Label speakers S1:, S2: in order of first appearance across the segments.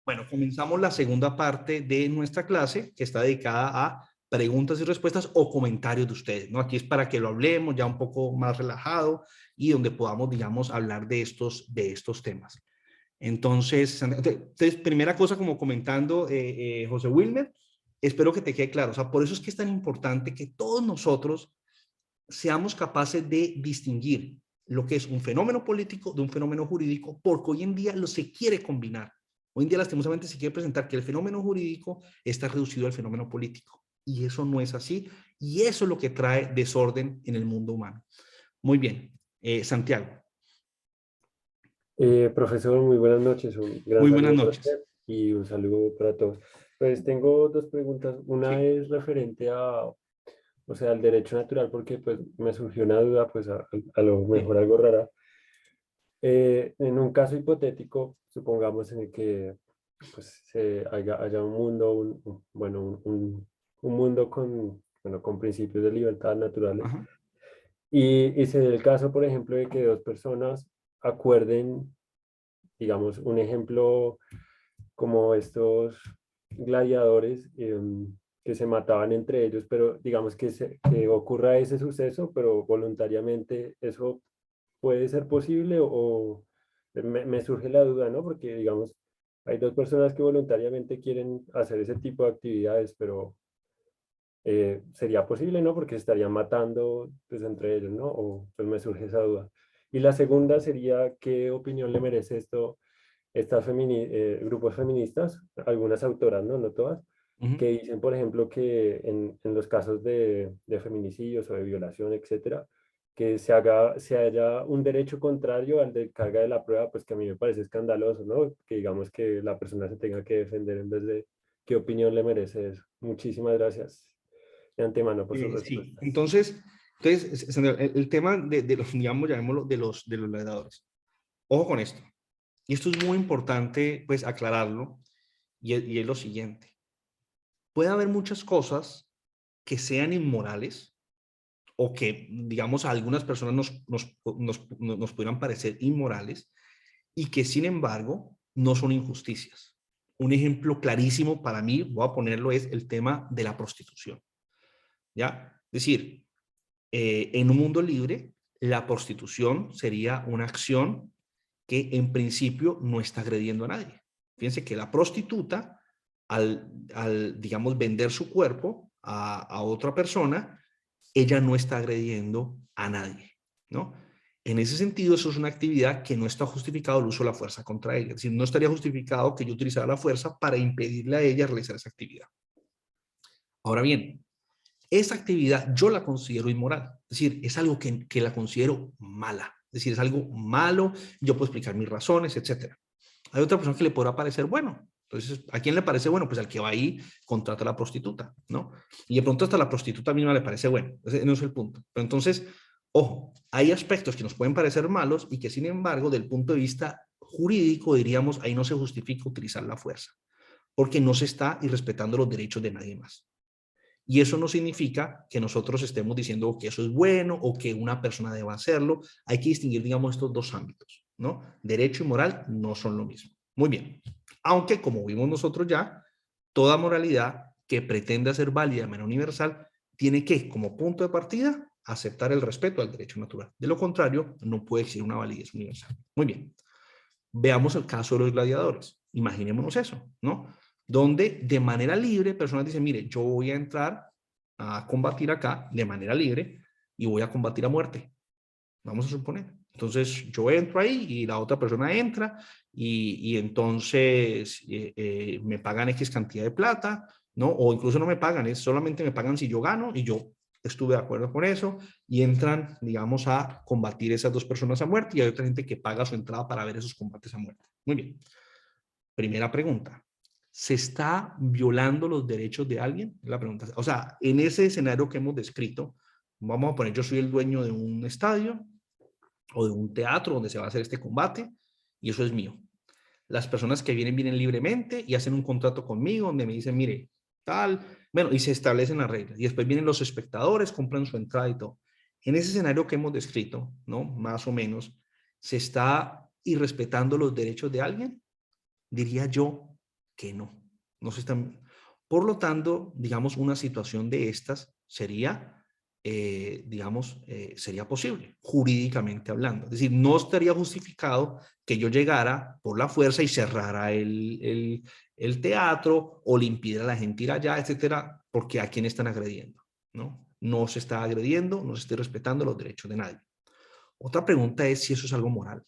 S1: Bueno, comenzamos la segunda parte de nuestra clase que está dedicada a preguntas y respuestas o comentarios de ustedes, ¿no? Aquí es para que lo hablemos ya un poco más relajado y donde podamos, digamos, hablar de estos temas. Entonces, primera cosa como comentando, José Wilmer, espero que te quede claro. O sea, por eso es que es tan importante que todos nosotros seamos capaces de distinguir lo que es un fenómeno político de un fenómeno jurídico, porque hoy en día lo se quiere combinar. Hoy en día, lastimosamente, se quiere presentar que el fenómeno jurídico está reducido al fenómeno político. Y eso no es así. Y eso es lo que trae desorden en el mundo humano. Muy bien. Santiago.
S2: Profesor, muy buenas noches, un gran
S1: Muy buenas
S2: saludo para
S1: noches.
S2: usted y un saludo para todos. Pues tengo dos preguntas. Una
S1: Sí.
S2: es referente o sea, al derecho natural, porque pues me surgió una duda, pues a lo mejor
S1: Sí.
S2: algo rara. En un caso hipotético, supongamos en el que pues haya un mundo, bueno, un mundo con, bueno, con principios de libertad naturales.
S1: Ajá.
S2: Y se dé el caso, por ejemplo, de que dos personas acuerden, digamos, un ejemplo como estos gladiadores que se mataban entre ellos, pero digamos que ocurra ese suceso, pero voluntariamente eso puede ser posible o me surge la duda, ¿no? Porque digamos, hay dos personas que voluntariamente quieren hacer ese tipo de actividades, pero sería posible, ¿no? Porque se estarían matando pues, entre ellos, ¿no? O pues me surge esa duda. Y la segunda sería, ¿qué opinión le merece esto estas grupos feministas, algunas autoras, ¿no? No todas,
S1: Uh-huh.
S2: que dicen, por ejemplo, que en los casos de feminicidios o de violación, etcétera, que se haya un derecho contrario al de carga de la prueba, pues que a mí me parece escandaloso, ¿no? Que digamos que la persona se tenga que defender en vez de qué opinión le merece eso. Muchísimas gracias de antemano por sus
S1: Sí,
S2: respuestas.
S1: entonces, Sandra, el tema de los, digamos, llamémoslo, de los gladiadores. Ojo con esto. Y esto es muy importante, pues, aclararlo, y es lo siguiente. Puede haber muchas cosas que sean inmorales o que, digamos, a algunas personas nos pudieran parecer inmorales y que, sin embargo, no son injusticias. Un ejemplo clarísimo para mí, voy a ponerlo, es el tema de la prostitución. ¿Ya? Es decir, en un mundo libre, la prostitución sería una acción que en principio no está agrediendo a nadie. Fíjense que la prostituta, digamos, vender su cuerpo a otra persona, ella no está agrediendo a nadie, ¿no? En ese sentido, eso es una actividad que no está justificado el uso de la fuerza contra ella. Es decir, no estaría justificado que yo utilizara la fuerza para impedirle a ella realizar esa actividad. Ahora bien, esa actividad yo la considero inmoral, es decir, es algo que la considero mala, es decir, es algo malo, yo puedo explicar mis razones, etcétera. Hay otra persona que le podrá parecer bueno, entonces, ¿a quién le parece bueno? Pues al que va ahí, contrata a la prostituta, ¿no? Y de pronto hasta la prostituta misma le parece bueno, ese no es el punto. Pero entonces, ojo, hay aspectos que nos pueden parecer malos y que sin embargo, del punto de vista jurídico, diríamos, ahí no se justifica utilizar la fuerza, porque no se está irrespetando los derechos de nadie más. Y eso no significa que nosotros estemos diciendo que eso es bueno o que una persona deba hacerlo. Hay que distinguir, digamos, estos dos ámbitos, ¿no? Derecho y moral no son lo mismo. Muy bien. Aunque, como vimos nosotros ya, toda moralidad que pretenda ser válida de manera universal tiene que, como punto de partida, aceptar el respeto al derecho natural. De lo contrario, no puede existir una validez universal. Muy bien. Veamos el caso de los gladiadores. Imaginémonos eso, ¿no? Donde de manera libre personas dicen, mire, yo voy a entrar a combatir acá de manera libre y voy a combatir a muerte. Vamos a suponer. Entonces yo entro ahí y la otra persona entra y entonces me pagan X cantidad de plata, ¿no? O incluso no me pagan, es solamente me pagan si yo gano y yo estuve de acuerdo con eso y entran, digamos, a combatir esas dos personas a muerte y hay otra gente que paga su entrada para ver esos combates a muerte. Muy bien. Primera pregunta. ¿Se está violando los derechos de alguien? La pregunta. O sea, en ese escenario que hemos descrito, vamos a poner, yo soy el dueño de un estadio o de un teatro donde se va a hacer este combate y eso es mío. Las personas que vienen libremente y hacen un contrato conmigo donde me dicen, mire, tal, bueno, y se establecen las reglas. Y después vienen los espectadores, compran su entrada y todo. En ese escenario que hemos descrito, ¿no? Más o menos, ¿se está irrespetando los derechos de alguien? Diría yo que no. No se están... Por lo tanto, digamos, una situación de estas sería, sería posible, jurídicamente hablando. Es decir, no estaría justificado que yo llegara por la fuerza y cerrara el teatro o le impidiera a la gente ir allá, etcétera, porque a quién están agrediendo, ¿no? No se está agrediendo, no se está respetando los derechos de nadie. Otra pregunta es si eso es algo moral.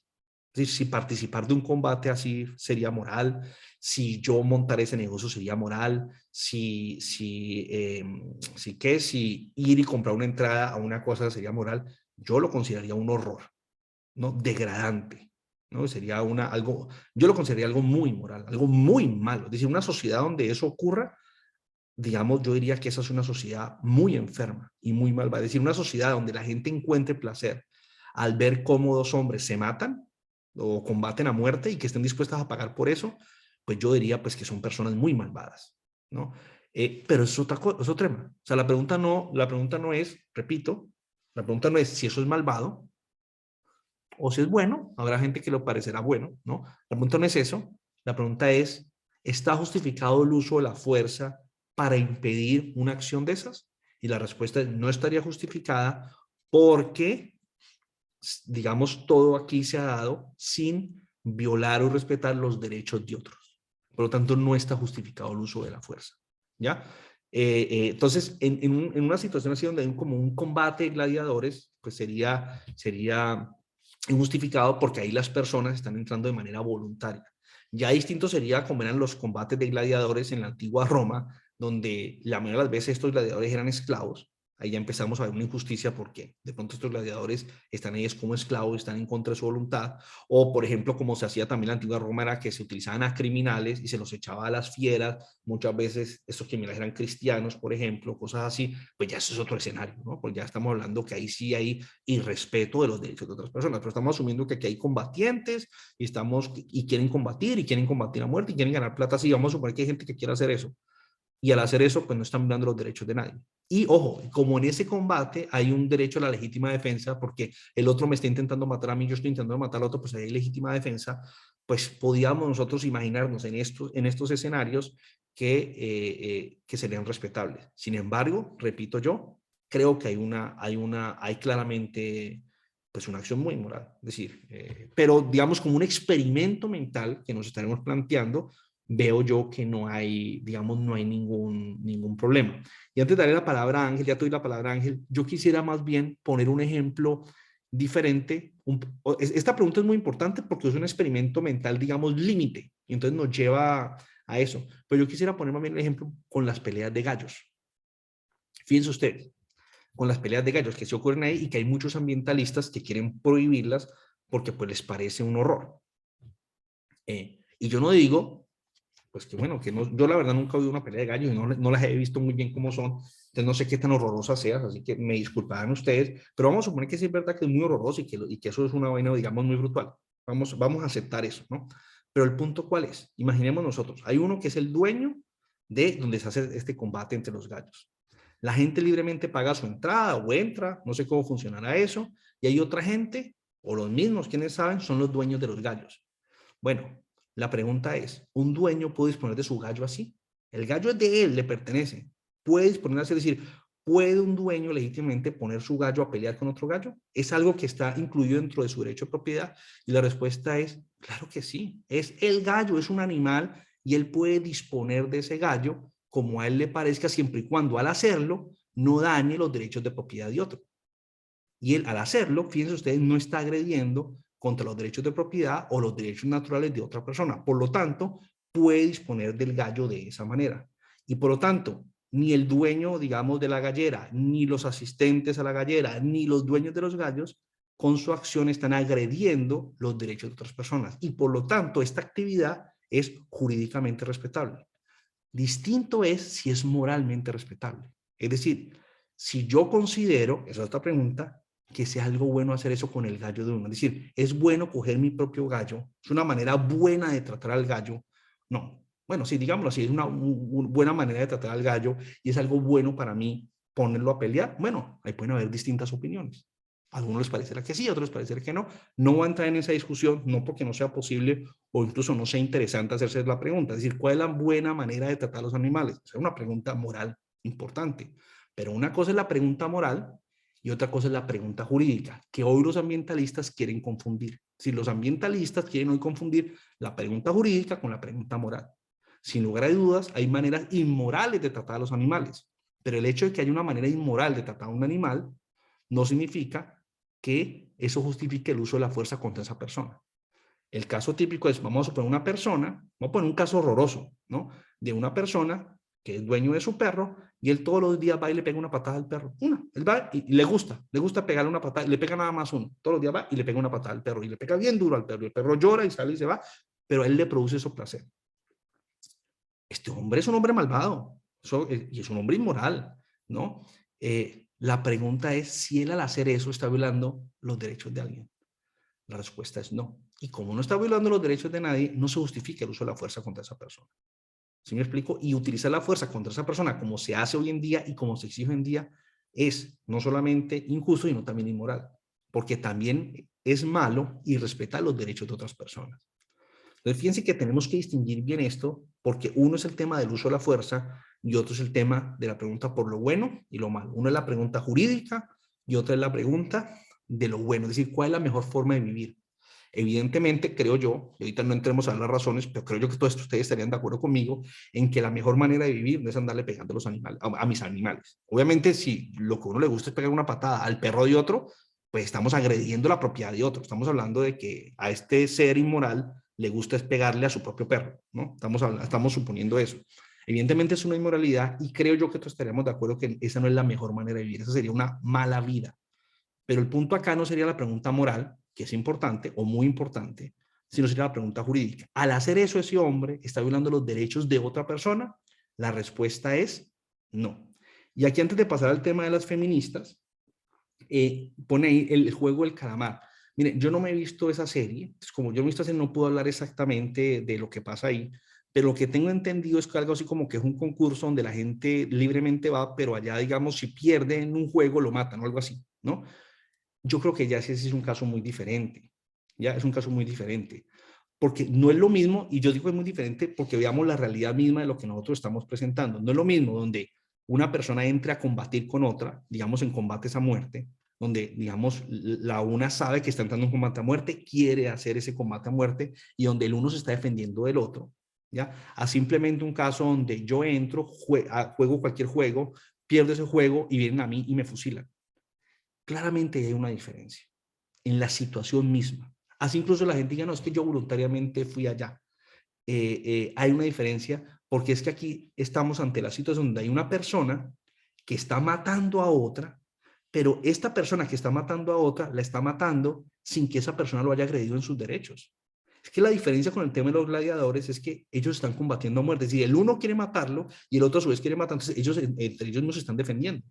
S1: Es decir, si participar de un combate así sería moral, si yo montar ese negocio sería moral, si ir y comprar una entrada a una cosa sería moral, yo lo consideraría un horror, ¿no? Degradante, ¿no? Sería yo lo consideraría algo muy moral, algo muy malo. Es decir, una sociedad donde eso ocurra, digamos, yo diría que esa es una sociedad muy enferma y muy malvada. Es decir, una sociedad donde la gente encuentre placer al ver cómo dos hombres se matan o combaten a muerte y que estén dispuestas a pagar por eso, pues yo diría pues que son personas muy malvadas, ¿no? Pero es es otro tema. O sea, la pregunta no es, repito, la pregunta no es si eso es malvado o si es bueno. Habrá gente que lo parecerá bueno, ¿no? La pregunta no es eso. La pregunta es, ¿está justificado el uso de la fuerza para impedir una acción de esas? Y la respuesta es, no estaría justificada porque, digamos, todo aquí se ha dado sin violar o respetar los derechos de otros. Por lo tanto, no está justificado el uso de la fuerza, ¿ya? Entonces, en una situación así donde hay como un combate de gladiadores, pues sería injustificado porque ahí las personas están entrando de manera voluntaria. Ya distinto sería como eran los combates de gladiadores en la antigua Roma, donde la mayoría de las veces estos gladiadores eran esclavos. Ahí ya empezamos a ver una injusticia porque de pronto estos gladiadores están ahí como esclavos, están en contra de su voluntad. O, por ejemplo, como se hacía también en la antigua Roma, era que se utilizaban a criminales y se los echaba a las fieras. Muchas veces estos criminales eran cristianos, por ejemplo, cosas así. Pues ya eso es otro escenario, ¿no? Pues ya estamos hablando que ahí sí hay irrespeto de los derechos de otras personas. Pero estamos asumiendo que aquí hay combatientes y quieren combatir a muerte y quieren ganar plata. Sí, vamos a suponer que hay gente que quiere hacer eso y al hacer eso, pues no están dando los derechos de nadie. Y ojo, como en ese combate hay un derecho a la legítima defensa, porque el otro me está intentando matar a mí, yo estoy intentando matar al otro, pues hay legítima defensa, pues podíamos nosotros imaginarnos en estos escenarios que serían respetables. Sin embargo, repito yo, creo que hay claramente pues una acción muy moral. Es decir, pero digamos como un experimento mental que nos estaremos planteando, veo yo que no hay, digamos, no hay ningún problema. Y antes de darle la palabra a Ángel, ya te doy la palabra a Ángel, yo quisiera más bien poner un ejemplo diferente. Esta pregunta es muy importante porque es un experimento mental, digamos, límite, y entonces nos lleva a eso. Pero yo quisiera poner más bien el ejemplo con las peleas de gallos. Fíjense ustedes, con las peleas de gallos que se ocurren ahí y que hay muchos ambientalistas que quieren prohibirlas porque pues les parece un horror. Y yo no digo pues que bueno, que no, yo la verdad nunca he oído una pelea de gallos y no las he visto muy bien cómo son, entonces no sé qué tan horrorosas sean, así que me disculparán ustedes, pero vamos a suponer que sí es verdad que es muy horroroso y que eso es una vaina, digamos, muy brutal. Vamos a aceptar eso, ¿no? Pero el punto, ¿cuál es? Imaginemos nosotros, hay uno que es el dueño de donde se hace este combate entre los gallos. La gente libremente paga su entrada o entra, no sé cómo funcionará eso, y hay otra gente, o los mismos, quienes saben, son los dueños de los gallos. Bueno, la pregunta es, ¿un dueño puede disponer de su gallo así? El gallo es de él, le pertenece. ¿Puede disponer así? Es decir, ¿puede un dueño legítimamente poner su gallo a pelear con otro gallo? ¿Es algo que está incluido dentro de su derecho de propiedad? Y la respuesta es, claro que sí. Es el gallo, es un animal y él puede disponer de ese gallo como a él le parezca siempre y cuando al hacerlo no dañe los derechos de propiedad de otro. Y él al hacerlo, fíjense ustedes, no está agrediendo contra los derechos de propiedad o los derechos naturales de otra persona. Por lo tanto, puede disponer del gallo de esa manera. Y por lo tanto, ni el dueño, digamos, de la gallera, ni los asistentes a la gallera, ni los dueños de los gallos, con su acción están agrediendo los derechos de otras personas. Y por lo tanto, esta actividad es jurídicamente respetable. Distinto es si es moralmente respetable. Es decir, si yo considero, esa es otra pregunta, que sea algo bueno hacer eso con el gallo de uno. Es decir, es bueno coger mi propio gallo, es una manera buena de tratar al gallo. No, bueno, sí, digámoslo así, es una buena manera de tratar al gallo y es algo bueno para mí ponerlo a pelear. Bueno, ahí pueden haber distintas opiniones. A algunos les parecerá que sí, a otros les parecerá que no. No voy a entrar en esa discusión, no porque no sea posible o incluso no sea interesante hacerse la pregunta. Es decir, ¿cuál es la buena manera de tratar a los animales? Es una pregunta moral importante. Pero una cosa es la pregunta moral y otra cosa es la pregunta jurídica, que hoy los ambientalistas quieren confundir. Si los ambientalistas quieren hoy confundir la pregunta jurídica con la pregunta moral. Sin lugar a dudas, hay maneras inmorales de tratar a los animales, pero el hecho de que haya una manera inmoral de tratar a un animal no significa que eso justifique el uso de la fuerza contra esa persona. El caso típico es, vamos a suponer una persona, vamos a poner un caso horroroso, ¿no? De una persona que es dueño de su perro y él todos los días va y le pega una patada al perro. Él va y le gusta pegarle una patada, le pega nada más uno. Todos los días va y le pega una patada al perro y le pega bien duro al perro. Y el perro llora y sale y se va, pero a él le produce eso placer. Este hombre es un hombre malvado y es un hombre inmoral, ¿no? La pregunta es si él al hacer eso está violando los derechos de alguien. La respuesta es no. Y como no está violando los derechos de nadie, no se justifica el uso de la fuerza contra esa persona. ¿Sí me explico? Y utilizar la fuerza contra esa persona como se hace hoy en día y como se exige hoy en día es no solamente injusto, sino también inmoral. Porque también es malo y respeta los derechos de otras personas. Entonces, fíjense que tenemos que distinguir bien esto, porque uno es el tema del uso de la fuerza y otro es el tema de la pregunta por lo bueno y lo malo. Uno es la pregunta jurídica y otra es la pregunta de lo bueno, es decir, ¿cuál es la mejor forma de vivir? Evidentemente, creo yo, y ahorita no entremos a las razones, pero creo yo que todos ustedes estarían de acuerdo conmigo en que la mejor manera de vivir no es andarle pegando a los animales, a mis animales. Obviamente, si lo que a uno le gusta es pegar una patada al perro de otro, pues estamos agrediendo la propiedad de otro. Estamos hablando de que a este ser inmoral le gusta es pegarle a su propio perro, ¿no? Estamos suponiendo eso. Evidentemente es una inmoralidad y creo yo que todos estaríamos de acuerdo que esa no es la mejor manera de vivir, esa sería una mala vida. Pero el punto acá no sería la pregunta moral, que es importante o muy importante, sino sería la pregunta jurídica. Al hacer eso, ese hombre está violando los derechos de otra persona. La respuesta es no. Y aquí, antes de pasar al tema de las feministas, pone ahí el juego del calamar. Miren, yo no me he visto esa serie, pues como yo no he visto esa serie, no puedo hablar exactamente de lo que pasa ahí, pero lo que tengo entendido es que algo así como que es un concurso donde la gente libremente va, pero allá, digamos, si pierde en un juego, lo matan o algo así, ¿no? Yo creo que ya ese es un caso muy diferente, ya es un caso muy diferente, porque no es lo mismo, y yo digo es muy diferente porque veamos la realidad misma de lo que nosotros estamos presentando. No es lo mismo donde una persona entre a combatir con otra, digamos en combates a muerte, donde, digamos, la una sabe que está entrando en combate a muerte, quiere hacer ese combate a muerte, y donde el uno se está defendiendo del otro, ¿ya? A simplemente un caso donde yo entro, juego cualquier juego, pierdo ese juego y vienen a mí y me fusilan. Claramente hay una diferencia en la situación misma. Así incluso la gente diga, no, es que yo voluntariamente fui allá. Hay una diferencia porque es que aquí estamos ante la situación donde hay una persona que está matando a otra, pero esta persona que está matando a otra la está matando sin que esa persona lo haya agredido en sus derechos. Es que la diferencia con el tema de los gladiadores es que ellos están combatiendo a muerte. Es decir, el uno quiere matarlo y el otro a su vez quiere matarlo. Entonces ellos, entre ellos no se están defendiendo.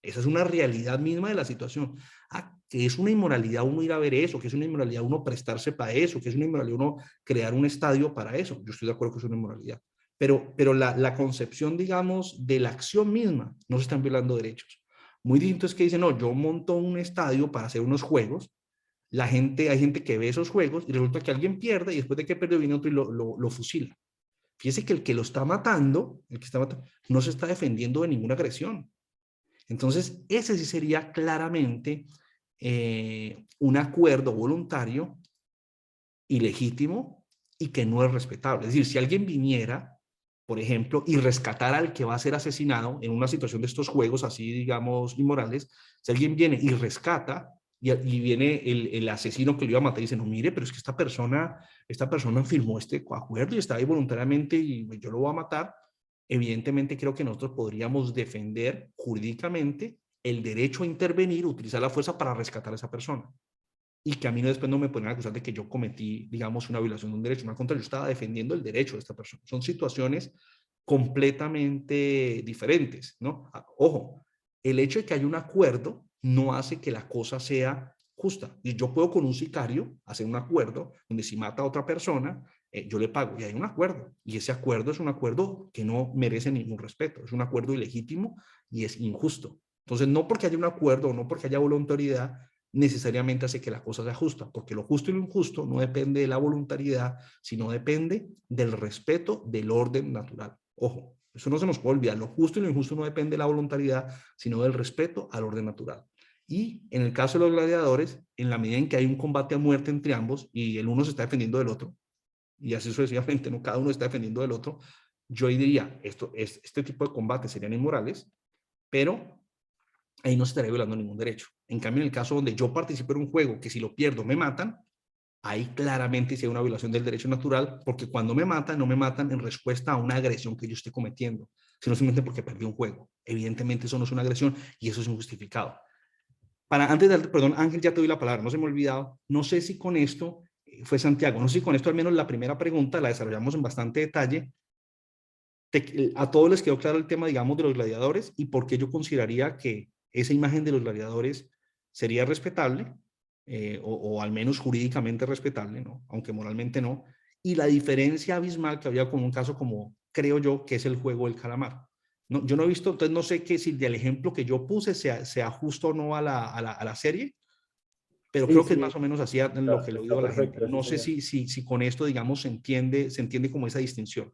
S1: Esa es una realidad misma de la situación. Ah, que es una inmoralidad uno ir a ver eso, que es una inmoralidad uno prestarse para eso, que es una inmoralidad uno crear un estadio para eso. Yo estoy de acuerdo que es una inmoralidad. Pero la concepción, digamos, de la acción misma, no se están violando derechos. Muy distinto es que dicen, no, yo monto un estadio para hacer unos juegos, hay gente que ve esos juegos y resulta que alguien pierde y después de que perdió viene otro y lo fusila. Fíjese que el que lo está matando, el que está matando, no se está defendiendo de ninguna agresión. Entonces, ese sí sería claramente un acuerdo voluntario, ilegítimo y que no es respetable. Es decir, si alguien viniera, por ejemplo, y rescatara al que va a ser asesinado en una situación de estos juegos así, digamos, inmorales, si alguien viene y rescata y viene el asesino que lo iba a matar y dice, no, mire, pero es que esta persona firmó este acuerdo y está ahí voluntariamente y yo lo voy a matar, evidentemente creo que nosotros podríamos defender jurídicamente el derecho a intervenir, utilizar la fuerza para rescatar a esa persona. Y que a mí después no me pueden acusar de que yo cometí, digamos, una violación de un derecho. No, al contrario, yo estaba defendiendo el derecho de esta persona. Son situaciones completamente diferentes, ¿no? Ojo, el hecho de que haya un acuerdo no hace que la cosa sea justa. Y yo puedo con un sicario hacer un acuerdo donde si mata a otra persona, yo le pago y hay un acuerdo. Y ese acuerdo es un acuerdo que no merece ningún respeto. Es un acuerdo ilegítimo y es injusto. Entonces, no porque haya un acuerdo o no porque haya voluntariedad, necesariamente hace que la cosa sea justa, porque lo justo y lo injusto no depende de la voluntariedad, sino depende del respeto del orden natural. Ojo, eso no se nos puede olvidar, lo justo y lo injusto no depende de la voluntariedad, sino del respeto al orden natural. Y en el caso de los gladiadores, en la medida en que hay un combate a muerte entre ambos y el uno se está defendiendo del otro, y así sucesivamente, ¿no? Cada uno está defendiendo del otro, yo diría, este tipo de combates serían inmorales, pero ahí no se estaría violando ningún derecho. En cambio, en el caso donde yo participo en un juego que si lo pierdo me matan, ahí claramente sí hay una violación del derecho natural, porque cuando me matan, no me matan en respuesta a una agresión que yo esté cometiendo, sino simplemente porque perdí un juego. Evidentemente eso no es una agresión y eso es injustificado. Antes de darte, perdón, Ángel, ya te doy la palabra, no se me ha olvidado. No sé si con esto, fue Santiago, no sé si con esto al menos la primera pregunta la desarrollamos en bastante detalle. A todos les quedó claro el tema, digamos, de los gladiadores y por qué yo consideraría que esa imagen de los gladiadores sería respetable, o al menos jurídicamente respetable, ¿no? Aunque moralmente no, y la diferencia abismal que había con un caso como, creo yo, que es el juego del calamar. No, yo no he visto, entonces no sé que si del ejemplo que yo puse se ajusta o no a la serie, pero
S2: Sí,
S1: creo que es
S2: sí,
S1: más o menos así en lo que le
S2: está
S1: digo a la gente.
S2: perfecto, sí,
S1: No sé
S2: señor.
S1: si con esto, digamos, se entiende como esa distinción.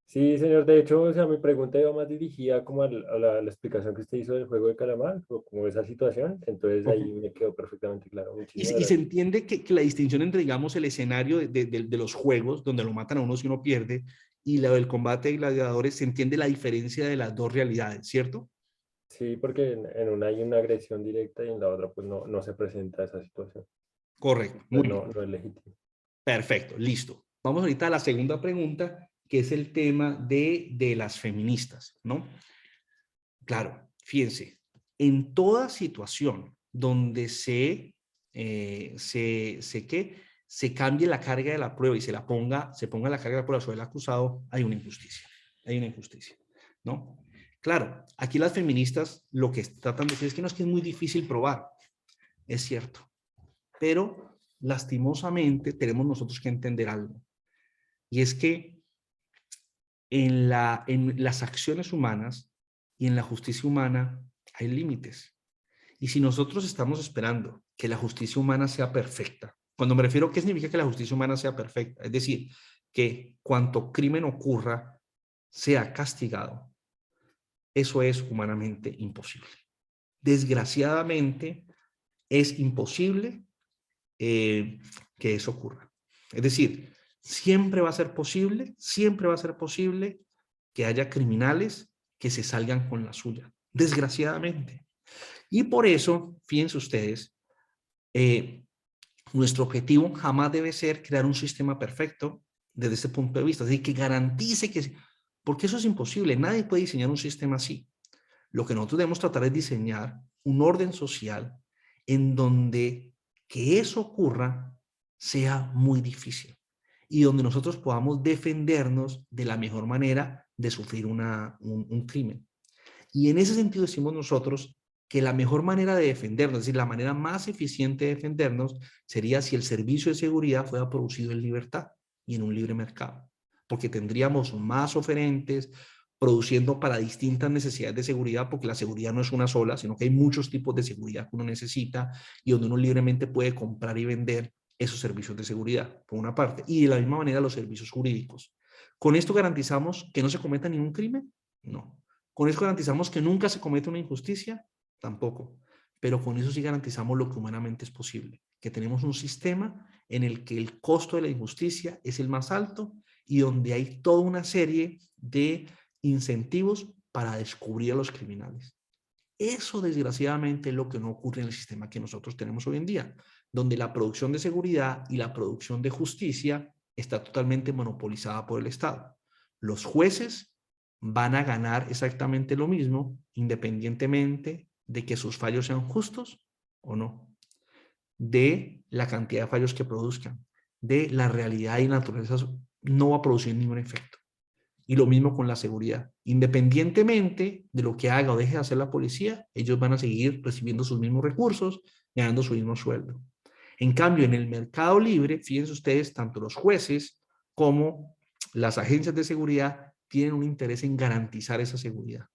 S2: Sí, señor, de hecho, o sea, mi pregunta iba más dirigida como a la explicación que usted hizo del juego de calamar, o como esa situación, entonces ahí me quedó perfectamente claro. Muchísimas
S1: Y se
S2: gracias.
S1: entiende que la distinción entre, digamos, el escenario de los juegos, donde lo matan a uno si uno pierde, y la del combate de gladiadores, se entiende la diferencia de las dos realidades, ¿cierto?
S2: Sí, porque en una hay una agresión directa y en la otra pues no se presenta esa situación.
S1: Correcto, muy
S2: Pues
S1: bien.
S2: no es legítimo.
S1: Perfecto, listo. Vamos ahorita a la segunda pregunta, que es el tema de las feministas, ¿no? Claro, fíjense, en toda situación donde se cambie la carga de la prueba y se ponga la carga de la prueba sobre el acusado, hay una injusticia, ¿no? Claro, aquí las feministas lo que tratan de decir es que no, es que es muy difícil probar, es cierto, pero lastimosamente tenemos nosotros que entender algo, y es que en las acciones humanas y en la justicia humana hay límites. Y si nosotros estamos esperando que la justicia humana sea perfecta, cuando me refiero, ¿qué significa que la justicia humana sea perfecta? Es decir, que cuanto crimen ocurra sea castigado. Eso es humanamente imposible. Desgraciadamente, es imposible que eso ocurra. Es decir, siempre va a ser posible que haya criminales que se salgan con la suya, desgraciadamente. Y por eso, fíjense ustedes, eh, nuestro objetivo jamás debe ser crear un sistema perfecto desde ese punto de vista, es decir, que garantice que, porque eso es imposible, nadie puede diseñar un sistema así. Lo que nosotros debemos tratar es diseñar un orden social en donde que eso ocurra sea muy difícil y donde nosotros podamos defendernos de la mejor manera de sufrir un crimen. Y en ese sentido decimos nosotros que la mejor manera de defendernos, es decir, la manera más eficiente de defendernos sería si el servicio de seguridad fuera producido en libertad y en un libre mercado, porque tendríamos más oferentes produciendo para distintas necesidades de seguridad, porque la seguridad no es una sola, sino que hay muchos tipos de seguridad que uno necesita y donde uno libremente puede comprar y vender esos servicios de seguridad, por una parte, y de la misma manera los servicios jurídicos. ¿Con esto garantizamos que no se cometa ningún crimen? No. ¿Con eso garantizamos que nunca se comete una injusticia? Tampoco. Pero con eso sí garantizamos lo que humanamente es posible, que tenemos un sistema en el que el costo de la injusticia es el más alto y donde hay toda una serie de incentivos para descubrir a los criminales. Eso desgraciadamente es lo que no ocurre en el sistema que nosotros tenemos hoy en día, donde la producción de seguridad y la producción de justicia está totalmente monopolizada por el Estado. Los jueces van a ganar exactamente lo mismo, independientemente de que sus fallos sean justos o no, de la cantidad de fallos que produzcan, de la realidad y naturaleza, no va a producir ningún efecto. Y lo mismo con la seguridad. Independientemente de lo que haga o deje de hacer la policía, ellos van a seguir recibiendo sus mismos recursos, ganando su mismo sueldo. En cambio, en el mercado libre, fíjense ustedes, tanto los jueces como las agencias de seguridad tienen un interés en garantizar esa seguridad.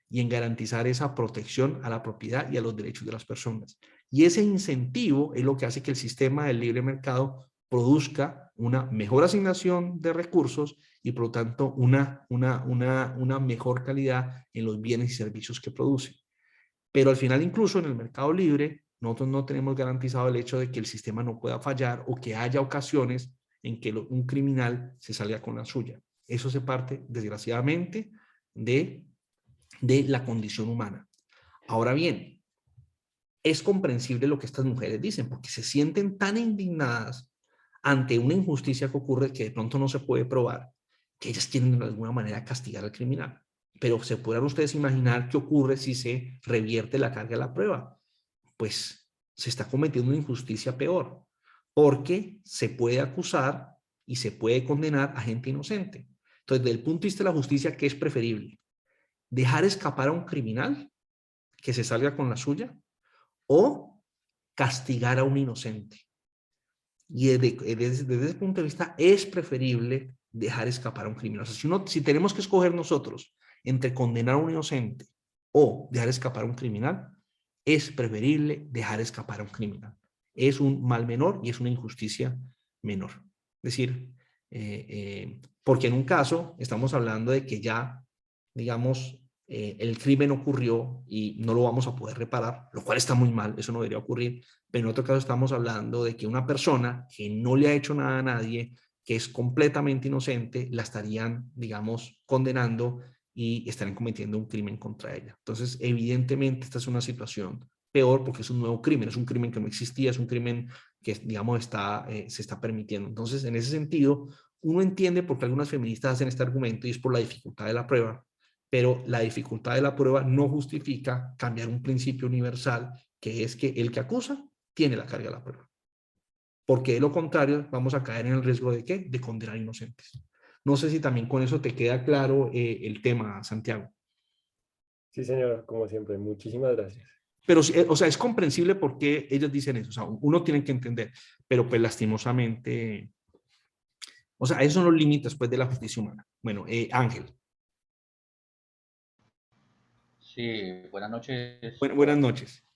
S1: y en garantizar esa protección a la propiedad y a los derechos de las personas. Y ese incentivo es lo que hace que el sistema del libre mercado produzca una mejor asignación de recursos y por lo tanto una mejor calidad en los bienes y servicios que produce. Pero al final, incluso en el mercado libre, nosotros no tenemos garantizado el hecho de que el sistema no pueda fallar o que haya ocasiones en que un criminal se salga con la suya. Eso se parte, desgraciadamente, de la condición humana. Ahora bien, es comprensible lo que estas mujeres dicen, porque se sienten tan indignadas ante una injusticia que ocurre que de pronto no se puede probar, que ellas quieren de alguna manera castigar al criminal. Pero se podrán ustedes imaginar qué ocurre si se revierte la carga de la prueba. Pues se está cometiendo una injusticia peor, porque se puede acusar y se puede condenar a gente inocente. Entonces, desde el punto de vista de la justicia, ¿qué es preferible? ¿Dejar escapar a un criminal que se salga con la suya o castigar a un inocente? Y desde ese punto de vista es preferible dejar escapar a un criminal. O sea, si tenemos que escoger nosotros entre condenar a un inocente o dejar escapar a un criminal, es preferible dejar escapar a un criminal. Es un mal menor y es una injusticia menor. Es decir, porque en un caso estamos hablando de que ya, digamos, el crimen ocurrió y no lo vamos a poder reparar, lo cual está muy mal, eso no debería ocurrir, pero en otro caso estamos hablando de que una persona que no le ha hecho nada a nadie, que es completamente inocente, la estarían, digamos, condenando y estarían cometiendo un crimen contra ella. Entonces, evidentemente, esta es una situación peor porque es un nuevo crimen, es un crimen que no existía, es un crimen que, digamos, se está permitiendo. Entonces, en ese sentido, uno entiende por qué algunas feministas hacen este argumento y es por la dificultad de la prueba, pero la dificultad de la prueba no justifica cambiar un principio universal, que es que el que acusa tiene la carga de la prueba. Porque de lo contrario, vamos a caer en el riesgo de ¿qué? De condenar inocentes. No sé si también con eso te queda claro el tema, Santiago.
S2: Sí, señor, como siempre, muchísimas gracias.
S1: Pero, o sea, es comprensible por qué ellos dicen eso. O sea, uno tiene que entender, pero pues lastimosamente, o sea, esos son los límites pues de la justicia humana. Bueno, Ángel.
S3: Sí, buenas noches.
S1: Buenas noches.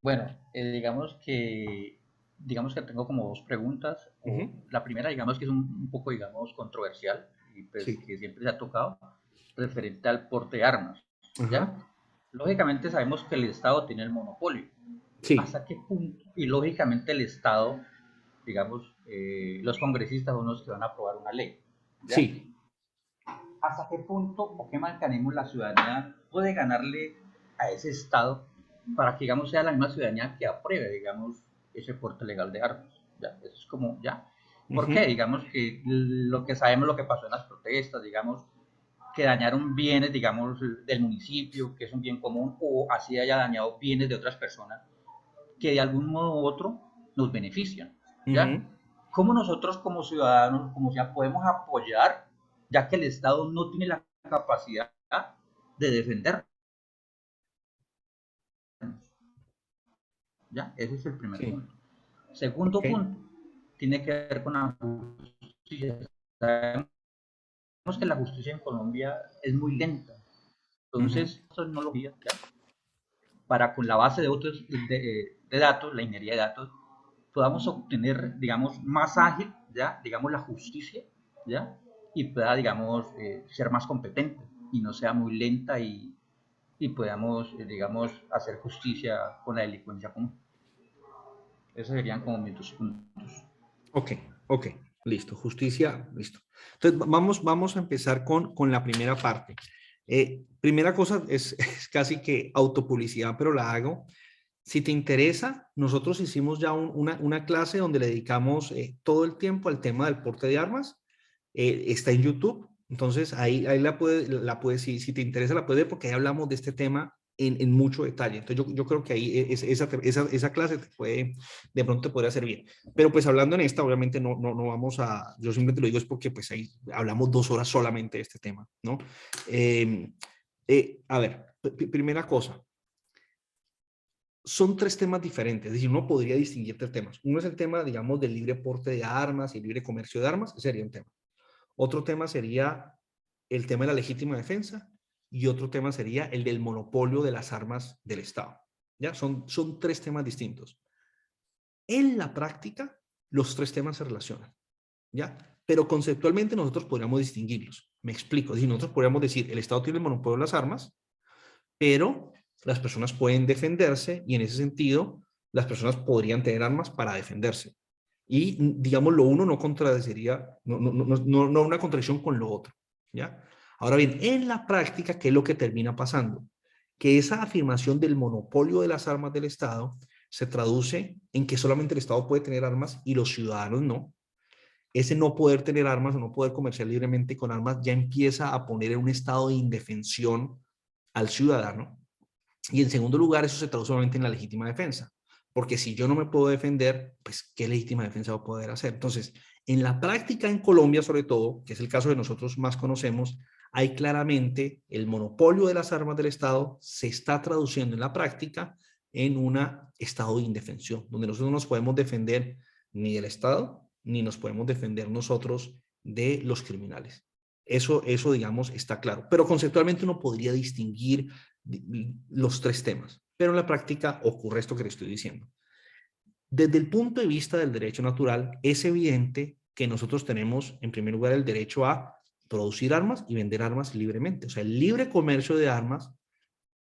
S3: Bueno, digamos que tengo como dos preguntas. La primera, digamos que es un poco, digamos, controversial y pues
S1: Sí.
S3: que siempre se ha tocado referente al porte de armas, ¿ya?
S1: Ajá.
S3: Lógicamente sabemos que el Estado tiene el monopolio.
S1: Sí.
S3: ¿Hasta qué punto? Y lógicamente el Estado, digamos, los congresistas son los que van a aprobar una ley, ¿ya?
S1: Sí.
S3: ¿Hasta qué punto o qué mecanismo la ciudadanía puede ganarle a ese Estado para que, digamos, sea la misma ciudadanía que apruebe, digamos, ese porte legal de armas? ¿Ya? Eso es como, ¿ya? ¿Por qué? Digamos que lo que sabemos, lo que pasó en las protestas, digamos, que dañaron bienes, digamos, del municipio, que es un bien común, o así haya dañado bienes de otras personas, que de algún modo u otro nos benefician, ¿ya? ¿Cómo nosotros como ciudadanos, como ya podemos apoyar, ya que el Estado no tiene la capacidad de defendernos? ¿Ya? Ese es el primer
S1: Sí.
S3: punto. Segundo
S1: Ok.
S3: punto, tiene que ver con la justicia. Sabemos que la justicia en Colombia es muy lenta. Entonces, eso no lo ¿ya? Para con la base de, otros, de datos, la ingeniería de datos, podamos obtener, digamos, más ágil, ¿ya? Digamos, la justicia, ¿ya? Y pueda, digamos, ser más competente y no sea muy lenta y podamos, digamos, hacer justicia con la delincuencia común. Esos serían como mis dos puntos.
S1: Ok, ok, listo, justicia, listo. Entonces, vamos a empezar con la primera parte. Primera cosa es casi que autopublicidad, pero la hago. Si te interesa, nosotros hicimos ya una clase donde le dedicamos todo el tiempo al tema del porte de armas. Está en YouTube, entonces ahí la puedes si te interesa, la puedes ver porque ahí hablamos de este tema en mucho detalle. Entonces yo creo que ahí esa clase de pronto te podría servir. Pero pues hablando en esta, obviamente no vamos a, yo simplemente lo digo es porque pues ahí hablamos 2 horas solamente de este tema, ¿no? A ver, primera cosa, son 3 temas diferentes, es decir, uno podría distinguir 3 temas. Uno es el tema, digamos, del libre porte de armas y libre comercio de armas, ese sería un tema. Otro tema sería el tema de la legítima defensa y otro tema sería el del monopolio de las armas del Estado. ¿Ya? Son tres temas distintos. En la práctica, los tres temas se relacionan, ¿ya? Pero conceptualmente nosotros podríamos distinguirlos. Me explico. Si nosotros podríamos decir, el Estado tiene el monopolio de las armas, pero las personas pueden defenderse y en ese sentido, las personas podrían tener armas para defenderse. Y, digamos, lo uno no contradeciría, no una contradicción con lo otro, ¿ya? Ahora bien, en la práctica, ¿qué es lo que termina pasando? Que esa afirmación del monopolio de las armas del Estado se traduce en que solamente el Estado puede tener armas y los ciudadanos no. Ese no poder tener armas o no poder comerciar libremente con armas ya empieza a poner en un estado de indefensión al ciudadano. Y en segundo lugar, eso se traduce solamente en la legítima defensa. Porque si yo no me puedo defender, pues ¿qué legítima defensa voy a poder hacer? Entonces, en la práctica en Colombia, sobre todo, que es el caso que nosotros más conocemos, hay claramente el monopolio de las armas del Estado se está traduciendo en la práctica en un estado de indefensión, donde nosotros no nos podemos defender ni del Estado, ni nos podemos defender nosotros de los criminales. Eso, digamos, está claro. Pero conceptualmente uno podría distinguir los tres temas. Pero en la práctica ocurre esto que le estoy diciendo. Desde el punto de vista del derecho natural, es evidente que nosotros tenemos, en primer lugar, el derecho a producir armas y vender armas libremente. O sea, el libre comercio de armas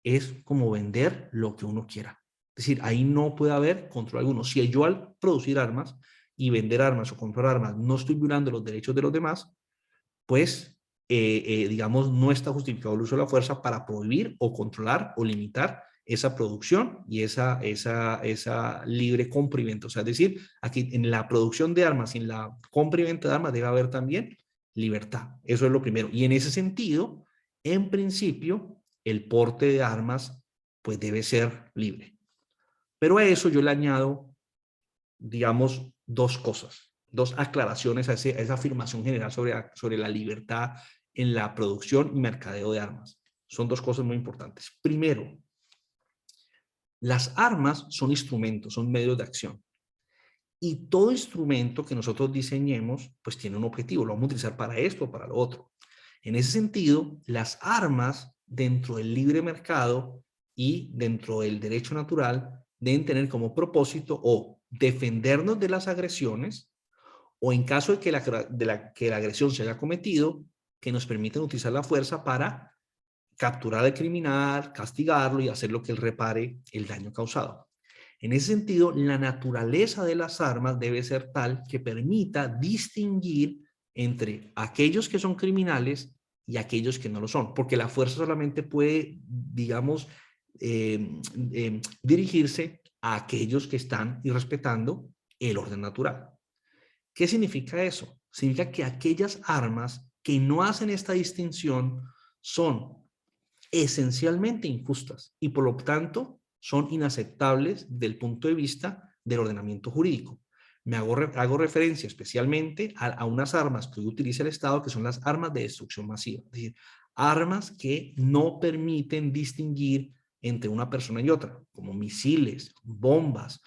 S1: es como vender lo que uno quiera. Es decir, ahí no puede haber control alguno. Si yo al producir armas y vender armas o comprar armas no estoy violando los derechos de los demás, pues, digamos, no está justificado el uso de la fuerza para prohibir o controlar o limitar esa producción y esa libre compra y venta. O sea, es decir, aquí en la producción de armas y en la compra y venta de armas debe haber también libertad. Eso es lo primero. Y en ese sentido, en principio, el porte de armas pues debe ser libre. Pero a eso yo le añado, digamos, dos cosas, dos aclaraciones a esa afirmación general sobre la libertad en la producción y mercadeo de armas. Son dos cosas muy importantes. Primero, las armas son instrumentos, son medios de acción. Y todo instrumento que nosotros diseñemos, pues tiene un objetivo, lo vamos a utilizar para esto o para lo otro. En ese sentido, las armas dentro del libre mercado y dentro del derecho natural deben tener como propósito o defendernos de las agresiones o en caso de que la agresión se haya cometido, que nos permitan utilizar la fuerza para capturar al criminal, castigarlo y hacer lo que él repare el daño causado. En ese sentido, la naturaleza de las armas debe ser tal que permita distinguir entre aquellos que son criminales y aquellos que no lo son, porque la fuerza solamente puede, digamos, dirigirse a aquellos que están irrespetando el orden natural. ¿Qué significa eso? Significa que aquellas armas que no hacen esta distinción son esencialmente injustas y por lo tanto son inaceptables del punto de vista del ordenamiento jurídico. Hago referencia especialmente a unas armas que hoy utiliza el Estado, que son las armas de destrucción masiva, es decir, armas que no permiten distinguir entre una persona y otra, como misiles, bombas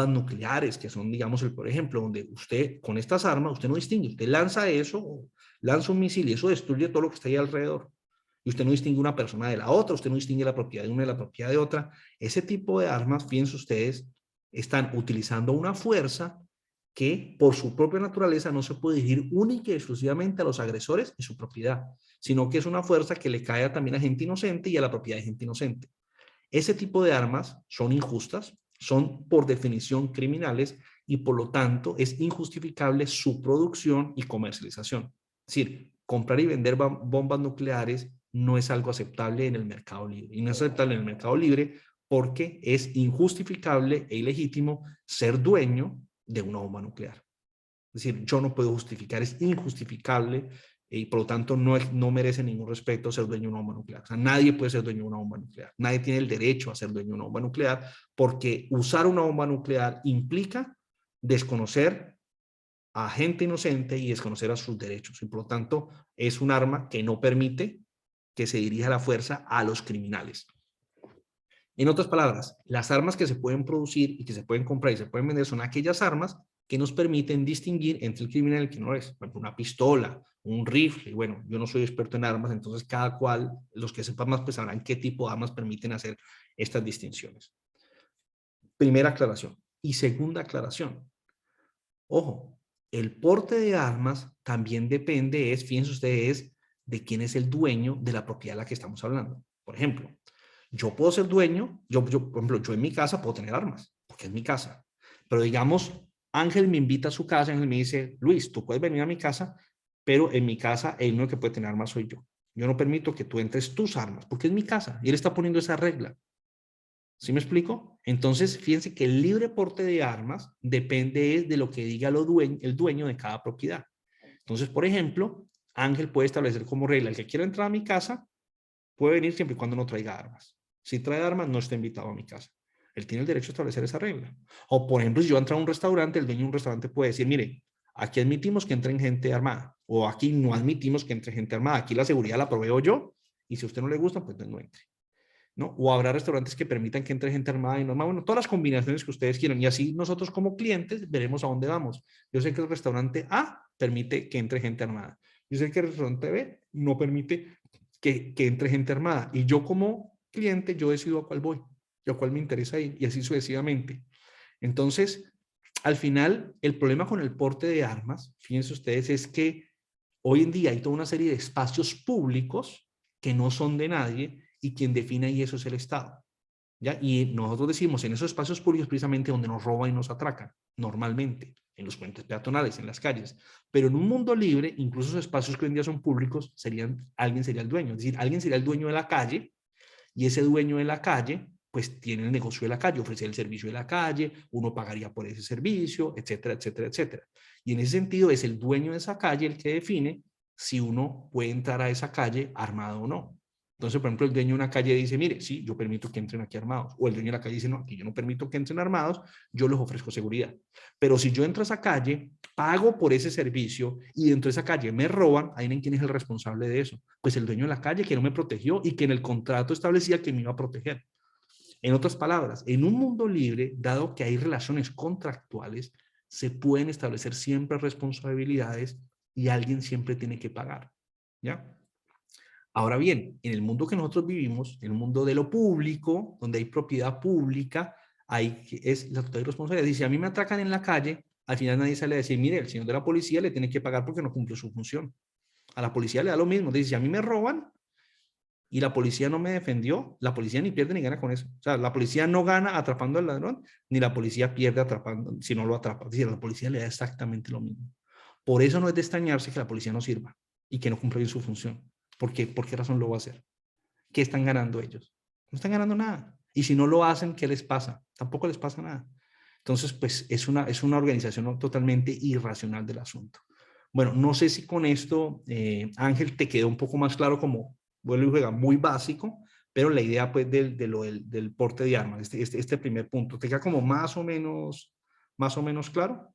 S1: nucleares, que son, digamos, por ejemplo, donde usted con estas armas, usted no distingue, usted lanza eso, o lanza un misil y eso destruye todo lo que está ahí alrededor. Y usted no distingue una persona de la otra, usted no distingue la propiedad de una de la propiedad de otra. Ese tipo de armas, fíjense ustedes, están utilizando una fuerza que por su propia naturaleza no se puede dirigir única y exclusivamente a los agresores y su propiedad, sino que es una fuerza que le cae también a gente inocente y a la propiedad de gente inocente. Ese tipo de armas son injustas, son por definición criminales y por lo tanto es injustificable su producción y comercialización. Es decir, comprar y vender bombas nucleares no es algo aceptable en el mercado libre. Y no es aceptable en el mercado libre porque es injustificable e ilegítimo ser dueño de una bomba nuclear. Es decir, yo no puedo justificar, es injustificable y por lo tanto no merece ningún respeto ser dueño de una bomba nuclear. O sea, nadie puede ser dueño de una bomba nuclear. Nadie tiene el derecho a ser dueño de una bomba nuclear porque usar una bomba nuclear implica desconocer a gente inocente y desconocer a sus derechos. Y por lo tanto, es un arma que no permite que se dirija la fuerza a los criminales. En otras palabras, las armas que se pueden producir y que se pueden comprar y se pueden vender son aquellas armas que nos permiten distinguir entre el criminal y el que no lo es. Por ejemplo, una pistola, un rifle. Bueno, yo no soy experto en armas, entonces cada cual, los que sepan más, pues sabrán qué tipo de armas permiten hacer estas distinciones. Primera aclaración. Y segunda aclaración. Ojo, el porte de armas también depende, fíjense ustedes, de quién es el dueño de la propiedad de la que estamos hablando. Por ejemplo, yo puedo ser dueño, por ejemplo, yo en mi casa puedo tener armas, porque es mi casa. Pero digamos, Ángel me invita a su casa, Ángel me dice, Luis, tú puedes venir a mi casa, pero en mi casa el único que puede tener armas soy yo. Yo no permito que tú entres tus armas, porque es mi casa. Y él está poniendo esa regla. ¿Sí me explico? Entonces, fíjense que el libre porte de armas depende de lo que diga el dueño de cada propiedad. Entonces, por ejemplo, Ángel puede establecer como regla, el que quiera entrar a mi casa puede venir siempre y cuando no traiga armas. Si trae armas, no está invitado a mi casa. Él tiene el derecho a establecer esa regla. O, por ejemplo, si yo entro a un restaurante, el dueño de un restaurante puede decir, mire, aquí admitimos que entren gente armada, o aquí no admitimos que entre gente armada. Aquí la seguridad la proveo yo, y si a usted no le gusta, pues no entre. ¿No? O habrá restaurantes que permitan que entre gente armada y no armada. Bueno, todas las combinaciones que ustedes quieran. Y así nosotros como clientes veremos a dónde vamos. Yo sé que el restaurante A permite que entre gente armada. Yo sé que el restaurante B no permite que entre gente armada. Y yo como cliente, yo decido a cuál voy, y a cuál me interesa ir, y así sucesivamente. Entonces, al final, el problema con el porte de armas, fíjense ustedes, es que hoy en día hay toda una serie de espacios públicos que no son de nadie, y quien define ahí eso es el Estado. ¿Ya? Y nosotros decimos, en esos espacios públicos precisamente donde nos roban y nos atracan, normalmente, en los puentes peatonales, en las calles. Pero en un mundo libre, incluso esos espacios que hoy en día son públicos, alguien sería el dueño. Es decir, alguien sería el dueño de la calle, y ese dueño de la calle, pues tiene el negocio de la calle, ofrece el servicio de la calle, uno pagaría por ese servicio, etcétera, etcétera, etcétera. Y en ese sentido es el dueño de esa calle el que define si uno puede entrar a esa calle armado o no. Entonces, por ejemplo, el dueño de una calle dice, mire, sí, yo permito que entren aquí armados. O el dueño de la calle dice, no, aquí yo no permito que entren armados, yo les ofrezco seguridad. Pero si yo entro a esa calle, pago por ese servicio y dentro de esa calle me roban, ¿ahí en quién es el responsable de eso? Pues el dueño de la calle que no me protegió y que en el contrato establecía que me iba a proteger. En otras palabras, en un mundo libre, dado que hay relaciones contractuales, se pueden establecer siempre responsabilidades y alguien siempre tiene que pagar. ¿Ya? Ahora bien, en el mundo que nosotros vivimos, en el mundo de lo público, donde hay propiedad pública, es la total responsabilidad. Y si a mí me atracan en la calle, al final nadie sale a decir, mire, el señor de la policía le tiene que pagar porque no cumplió su función. A la policía le da lo mismo. Dice, si a mí me roban y la policía no me defendió, la policía ni pierde ni gana con eso. O sea, la policía no gana atrapando al ladrón, ni la policía pierde atrapando, si no lo atrapa. Es decir, a la policía le da exactamente lo mismo. Por eso no es de extrañarse que la policía no sirva y que no cumpla bien su función. ¿Por qué? ¿Por qué razón lo va a hacer? ¿Qué están ganando ellos? No están ganando nada. Y si no lo hacen, ¿qué les pasa? Tampoco les pasa nada. Entonces, pues es una organización totalmente irracional del asunto. Bueno, no sé si con esto, Ángel, te quedó un poco más claro, como vuelvo y juega, muy básico, pero la idea pues del porte de armas, este primer punto, ¿te queda como más o menos claro?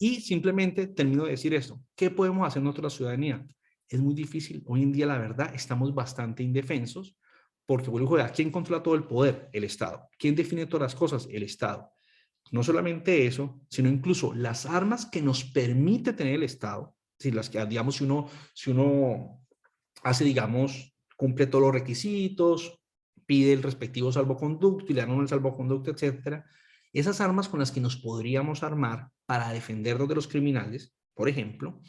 S1: Y simplemente termino de decir esto, ¿qué podemos hacer nosotros la ciudadanía? Es muy difícil, hoy en día la verdad estamos bastante indefensos, porque vuelvo a jugar, ¿quién controla todo el poder? El Estado. ¿Quién define todas las cosas? El Estado. No solamente eso, sino incluso las armas que nos permite tener el Estado, si las que, digamos, si uno hace, digamos, cumple todos los requisitos, pide el respectivo salvoconducto y le dan el salvoconducto, etcétera. Esas armas con las que nos podríamos armar para defendernos de los criminales, por ejemplo,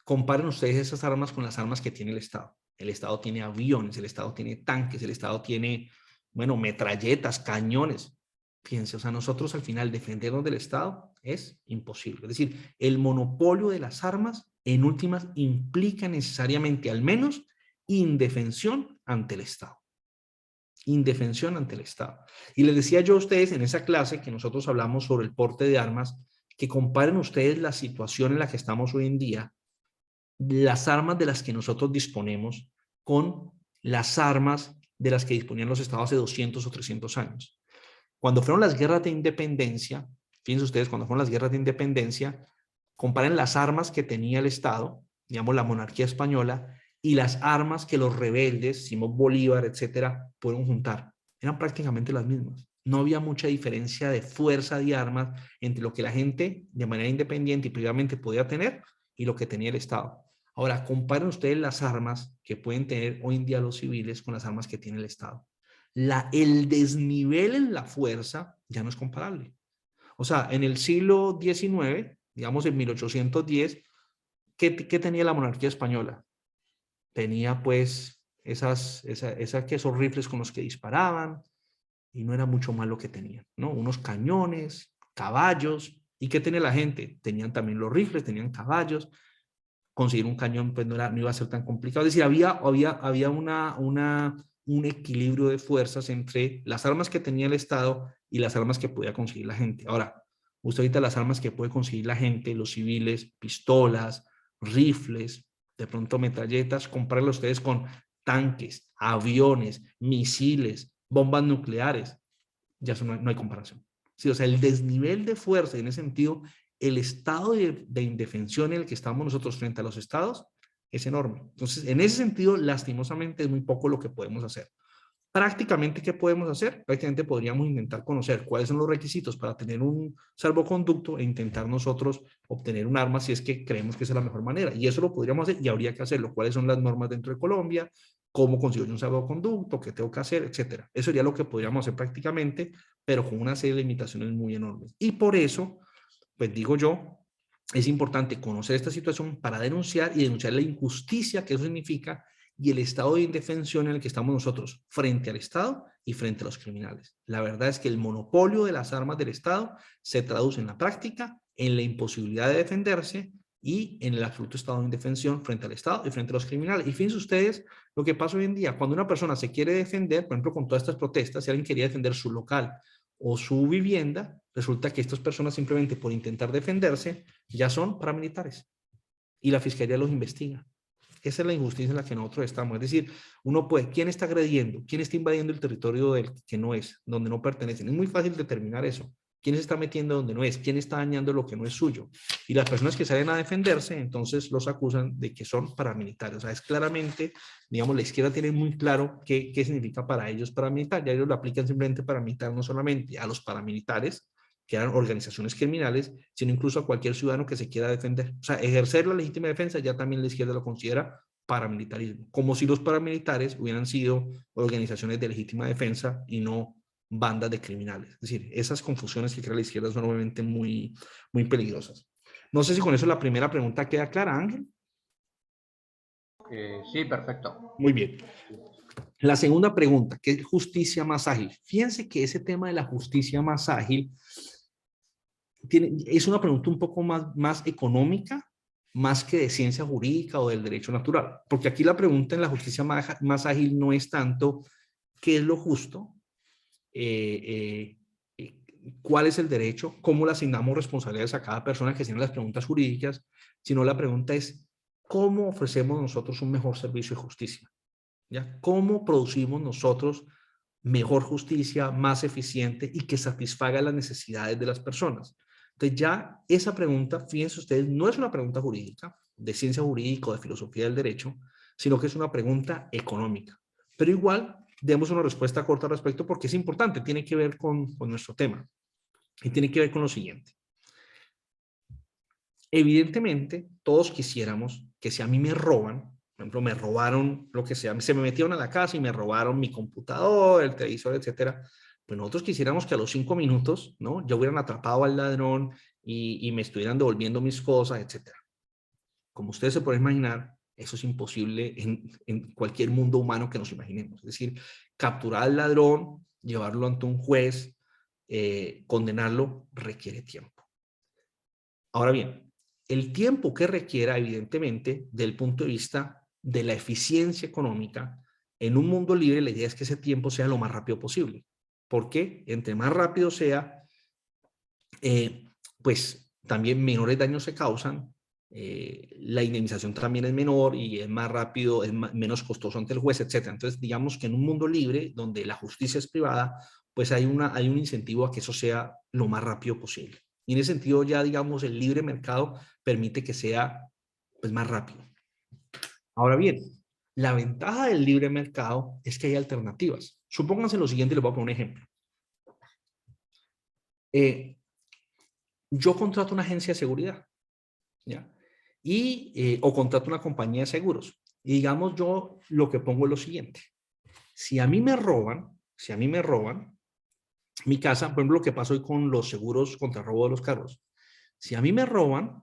S1: comparen ustedes esas armas con las armas que tiene el Estado. El Estado tiene aviones, el Estado tiene tanques, el Estado tiene, bueno, metralletas, cañones. Fíjense, o sea, nosotros al final defendernos del Estado es imposible. Es decir, el monopolio de las armas en últimas implica necesariamente al menos indefensión ante el Estado. Indefensión ante el Estado. Y les decía yo a ustedes en esa clase que nosotros hablamos sobre el porte de armas, que comparen ustedes la situación en la que estamos hoy en día, las armas de las que nosotros disponemos con las armas de las que disponían los estados hace 200 o 300 años. Cuando fueron las guerras de independencia, fíjense ustedes, cuando fueron las guerras de independencia, comparen las armas que tenía el Estado, digamos la monarquía española, y las armas que los rebeldes, Simón Bolívar, etcétera, pudieron juntar. Eran prácticamente las mismas. No había mucha diferencia de fuerza de armas entre lo que la gente de manera independiente y privadamente podía tener y lo que tenía el Estado. Ahora, comparen ustedes las armas que pueden tener hoy en día los civiles con las armas que tiene el Estado. El desnivel en la fuerza ya no es comparable. O sea, en el siglo XIX, digamos en 1810, ¿qué tenía la monarquía española? Tenía pues esos rifles con los que disparaban, y no era mucho más lo que tenían, ¿no? Unos cañones, caballos. ¿Y qué tenía la gente? Tenían también los rifles, tenían caballos. Conseguir un cañón pues no iba a ser tan complicado. Es decir, había un equilibrio de fuerzas entre las armas que tenía el Estado y las armas que podía conseguir la gente. Ahora, usted ahorita las armas que puede conseguir la gente, los civiles, pistolas, rifles, de pronto metralletas, comprarlas ustedes con tanques, aviones, misiles, bombas nucleares, ya eso no hay comparación. Sí, o sea, el desnivel de fuerza, en ese sentido, el estado de indefensión en el que estamos nosotros frente a los estados es enorme. Entonces, en ese sentido, lastimosamente, es muy poco lo que podemos hacer. Prácticamente, ¿qué podemos hacer? Prácticamente podríamos intentar conocer cuáles son los requisitos para tener un salvoconducto e intentar nosotros obtener un arma si es que creemos que esa es la mejor manera. Y eso lo podríamos hacer y habría que hacerlo. ¿Cuáles son las normas dentro de Colombia? ¿Cómo consigo yo un salvoconducto? ¿Qué tengo que hacer? Etcétera. Eso sería lo que podríamos hacer prácticamente, pero con una serie de limitaciones muy enormes. Y por eso, pues digo yo, es importante conocer esta situación para denunciar y denunciar la injusticia que eso significa y el estado de indefensión en el que estamos nosotros frente al Estado y frente a los criminales. La verdad es que el monopolio de las armas del Estado se traduce en la práctica en la imposibilidad de defenderse y en el absoluto estado de indefensión frente al Estado y frente a los criminales. Y fíjense ustedes lo que pasa hoy en día, cuando una persona se quiere defender, por ejemplo, con todas estas protestas, si alguien quería defender su local o su vivienda, resulta que estas personas simplemente por intentar defenderse ya son paramilitares y la fiscalía los investiga. Esa es la injusticia en la que nosotros estamos. Es decir, uno puede, ¿quién está agrediendo? ¿Quién está invadiendo el territorio del que no es, donde no pertenecen? Es muy fácil determinar eso. ¿Quién se está metiendo donde no es? ¿Quién está dañando lo que no es suyo? Y las personas que salen a defenderse, entonces los acusan de que son paramilitares. O sea, es claramente, digamos, la izquierda tiene muy claro qué significa para ellos paramilitar. Ya ellos lo aplican simplemente paramilitar no solamente a los paramilitares, que eran organizaciones criminales, sino incluso a cualquier ciudadano que se quiera defender. O sea, ejercer la legítima defensa ya también la izquierda lo considera paramilitarismo, como si los paramilitares hubieran sido organizaciones de legítima defensa y no bandas de criminales. Es decir, esas confusiones que crea la izquierda son obviamente muy peligrosas. No sé si con eso la primera pregunta queda clara, Ángel.
S3: Sí, perfecto.
S1: Muy bien. La segunda pregunta, ¿qué es justicia más ágil? Fíjense que ese tema de la justicia más ágil es una pregunta un poco más económica, más que de ciencia jurídica o del derecho natural. Porque aquí la pregunta en la justicia más ágil no es tanto qué es lo justo, cuál es el derecho, cómo le asignamos responsabilidades a cada persona, que sean las preguntas jurídicas, sino la pregunta es cómo ofrecemos nosotros un mejor servicio de justicia. ¿Ya? ¿Cómo producimos nosotros mejor justicia, más eficiente y que satisfaga las necesidades de las personas? Entonces ya esa pregunta, fíjense ustedes, no es una pregunta jurídica, de ciencia jurídica o de filosofía del derecho, sino que es una pregunta económica. Pero igual, demos una respuesta corta al respecto porque es importante, tiene que ver con nuestro tema y tiene que ver con lo siguiente. Evidentemente, todos quisiéramos que si a mí me roban, por ejemplo, me robaron lo que sea, se me metieron a la casa y me robaron mi computador, el televisor, etcétera, pues nosotros quisiéramos que a los 5 minutos, ¿no? Ya hubieran atrapado al ladrón y me estuvieran devolviendo mis cosas, etcétera. Como ustedes se pueden imaginar, eso es imposible en cualquier mundo humano que nos imaginemos. Es decir, capturar al ladrón, llevarlo ante un juez, condenarlo, requiere tiempo. Ahora bien, el tiempo que requiera, evidentemente, del punto de vista de la eficiencia económica, en un mundo libre, la idea es que ese tiempo sea lo más rápido posible. Porque entre más rápido sea, pues también menores daños se causan, la indemnización también es menor y es más rápido, es menos costoso ante el juez, etc. Entonces, digamos que en un mundo libre, donde la justicia es privada, pues hay un incentivo a que eso sea lo más rápido posible. Y en ese sentido ya, digamos, el libre mercado permite que sea pues, más rápido. Ahora bien, la ventaja del libre mercado es que hay alternativas. Supónganse lo siguiente, les voy a poner un ejemplo. Yo contrato una agencia de seguridad, ¿ya? O contrato una compañía de seguros. Y digamos, yo lo que pongo es lo siguiente. Si a mí me roban, mi casa, por ejemplo, lo que pasó hoy con los seguros contra robo de los carros. Si a mí me roban,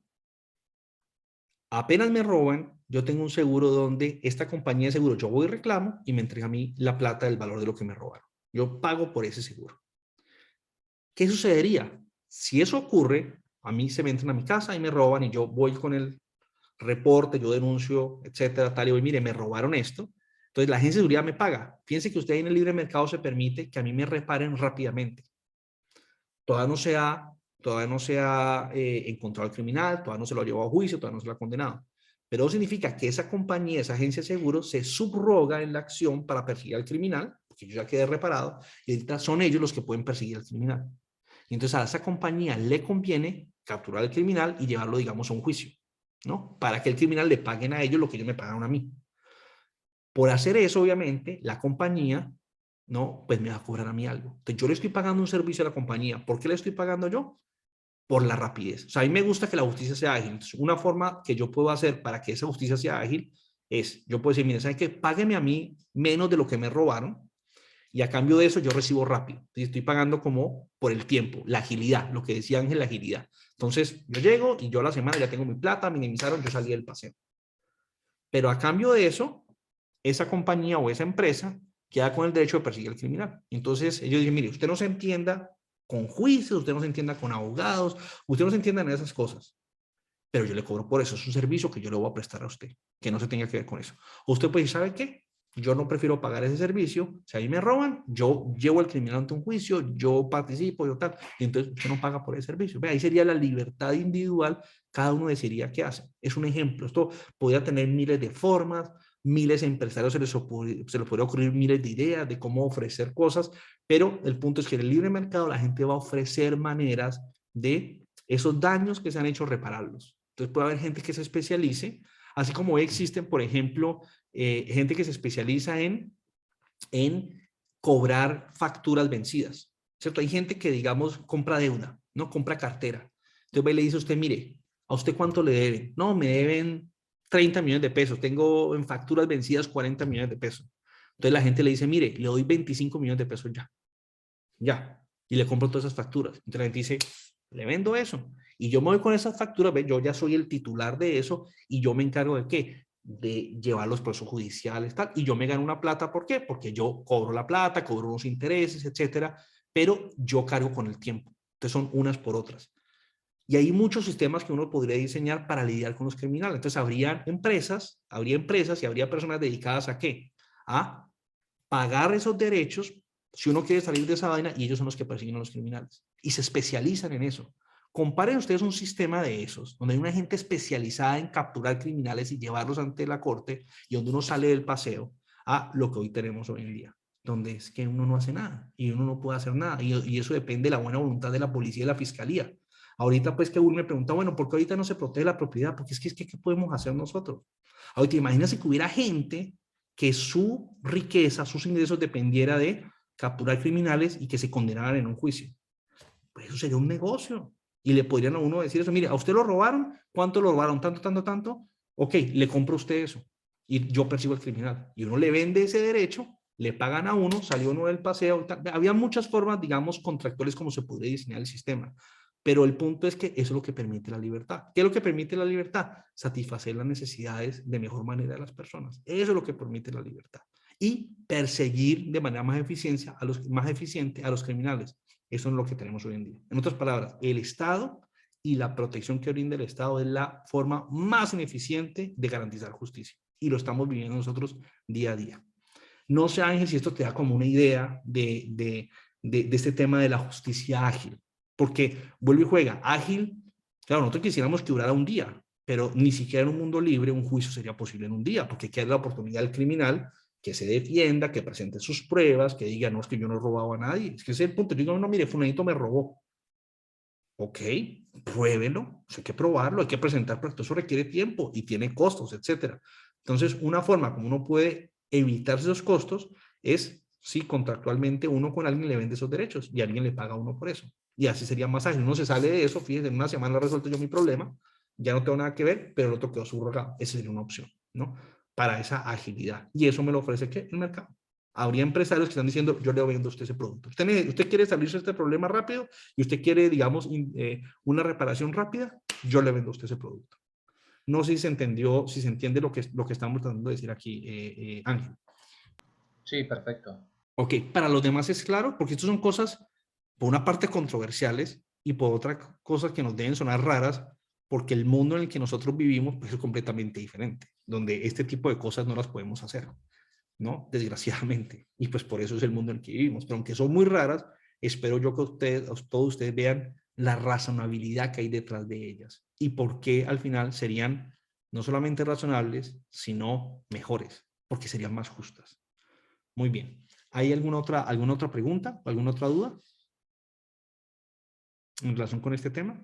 S1: apenas me roban, yo tengo un seguro donde esta compañía de seguros, yo voy y reclamo y me entrega a mí la plata del valor de lo que me robaron. Yo pago por ese seguro. ¿Qué sucedería? Si eso ocurre, a mí se me entran a mi casa y me roban y yo voy con el reporte, yo denuncio, etcétera, tal, y voy, mire, me robaron esto. Entonces la agencia de seguridad me paga. Piense que usted ahí en el libre mercado se permite que a mí me reparen rápidamente. Todavía no se ha encontrado al criminal, todavía no se lo ha llevado a juicio, todavía no se lo ha condenado. Pero eso significa que esa compañía, esa agencia de seguros, se subroga en la acción para perseguir al criminal, porque yo ya quedé reparado, y ahorita son ellos los que pueden perseguir al criminal. Y entonces a esa compañía le conviene capturar al criminal y llevarlo, digamos, a un juicio, ¿no? Para que el criminal le paguen a ellos lo que ellos me pagaron a mí. Por hacer eso, obviamente, la compañía, ¿no? Pues me va a cobrar a mí algo. Entonces yo le estoy pagando un servicio a la compañía. ¿Por qué le estoy pagando yo? Por la rapidez. O sea, a mí me gusta que la justicia sea ágil. Entonces, una forma que yo puedo hacer para que esa justicia sea ágil es, yo puedo decir, mire, ¿saben qué? Págueme a mí menos de lo que me robaron y a cambio de eso yo recibo rápido. Entonces, estoy pagando como por el tiempo, la agilidad, lo que decía Ángel, la agilidad. Entonces, yo llego y yo a la semana ya tengo mi plata, minimizaron, yo salí del paseo. Pero a cambio de eso, esa compañía o esa empresa queda con el derecho de perseguir al criminal. Entonces ellos dicen, mire, usted no se entienda con juicios, usted no se entienda con abogados, usted no se entienda en esas cosas, pero yo le cobro por eso, es un servicio que yo le voy a prestar a usted, que no se tenga que ver con eso. Usted puede decir, ¿sabe qué? Yo no prefiero pagar ese servicio, si a mí me roban, yo llevo al criminal ante un juicio, yo participo, yo tal, y entonces usted no paga por ese servicio. Ve, ahí sería la libertad individual, cada uno decidiría qué hace. Es un ejemplo, esto podría tener miles de formas, miles de empresarios se les podría ocurrir miles de ideas de cómo ofrecer cosas, pero el punto es que en el libre mercado la gente va a ofrecer maneras de esos daños que se han hecho repararlos. Entonces puede haber gente que se especialice, así como existen, por ejemplo, gente que se especializa en cobrar facturas vencidas, ¿cierto? Hay gente que, digamos, compra deuda, ¿no? Compra cartera. Entonces le dice a usted, mire, ¿a usted cuánto le deben? No, me deben 30 millones de pesos, tengo en facturas vencidas 40 millones de pesos. Entonces la gente le dice, mire, le doy 25 millones de pesos ya, y le compro todas esas facturas. Entonces la gente dice, le vendo eso. Y yo me voy con esas facturas, yo ya soy el titular de eso y yo me encargo de qué, de llevar los procesos judiciales, tal, y yo me gano una plata, ¿por qué? Porque yo cobro la plata, cobro unos intereses, etcétera, pero yo cargo con el tiempo. Entonces son unas por otras. Y hay muchos sistemas que uno podría diseñar para lidiar con los criminales. Entonces habría empresas y habría personas dedicadas a qué? A pagar esos derechos si uno quiere salir de esa vaina, y ellos son los que persiguen a los criminales y se especializan en eso. Comparen ustedes un sistema de esos, donde hay una gente especializada en capturar criminales y llevarlos ante la corte, y donde uno sale del paseo, a lo que hoy tenemos hoy en día, donde es que uno no hace nada y uno no puede hacer nada, y eso depende de la buena voluntad de la policía y la fiscalía. Ahorita pues que uno me pregunta, bueno, ¿por qué ahorita no se protege la propiedad? Porque es que ¿qué podemos hacer nosotros? Ahorita imagínense que hubiera gente que su riqueza, sus ingresos dependiera de capturar criminales y que se condenaran en un juicio. Pues eso sería un negocio. Y le podrían a uno decir eso, mire, ¿a usted lo robaron? ¿Cuánto lo robaron? ¿Tanto, tanto, tanto? Ok, le compro a usted eso. Y yo persigo al criminal. Y uno le vende ese derecho, le pagan a uno, salió uno del paseo. Había muchas formas, digamos, contractuales como se podría diseñar el sistema. Pero el punto es que eso es lo que permite la libertad. ¿Qué es lo que permite la libertad? Satisfacer las necesidades de mejor manera de las personas. Eso es lo que permite la libertad. Y perseguir de manera más eficiente a los criminales. Eso es lo que tenemos hoy en día. En otras palabras, el Estado y la protección que brinda el Estado es la forma más ineficiente de garantizar justicia. Y lo estamos viviendo nosotros día a día. No sé, Ángel, si esto te da como una idea de este tema de la justicia ágil. Porque vuelve y juega, ágil, claro, nosotros quisiéramos que durara un día, pero ni siquiera en un mundo libre un juicio sería posible en un día, porque queda la oportunidad del criminal que se defienda, que presente sus pruebas, que diga, no, es que yo no he robado a nadie. Es que ese es el punto. Yo digo, no, mire, fulanito me robó. Ok, pruébelo, hay que probarlo, hay que presentar, pero eso requiere tiempo y tiene costos, etcétera. Entonces, una forma como uno puede evitar esos costos es si contractualmente uno con alguien le vende esos derechos y alguien le paga a uno por eso. Y así sería más ágil. Uno se sale de eso, fíjense, en una semana resuelto yo mi problema, ya no tengo nada que ver, pero el otro quedó subrogado. Esa sería una opción, ¿no? Para esa agilidad. Y eso me lo ofrece, ¿qué? El mercado. Habría empresarios que están diciendo, yo le vendo a usted ese producto. Usted quiere salirse de este problema rápido y usted quiere, digamos, una reparación rápida, yo le vendo a usted ese producto. No sé si se entendió, si se entiende lo que estamos tratando de decir aquí, Ángel.
S3: Sí, perfecto.
S1: Ok, para los demás es claro, porque estas son cosas, por una parte, controversiales y por otra, cosas que nos deben sonar raras, porque el mundo en el que nosotros vivimos pues, es completamente diferente, donde este tipo de cosas no las podemos hacer, ¿no? Desgraciadamente. Y pues por eso es el mundo en el que vivimos. Pero aunque son muy raras, espero yo que todos ustedes vean la razonabilidad que hay detrás de ellas y por qué al final serían no solamente razonables, sino mejores, porque serían más justas. Muy bien. ¿Hay alguna otra pregunta o alguna otra duda en relación con este tema?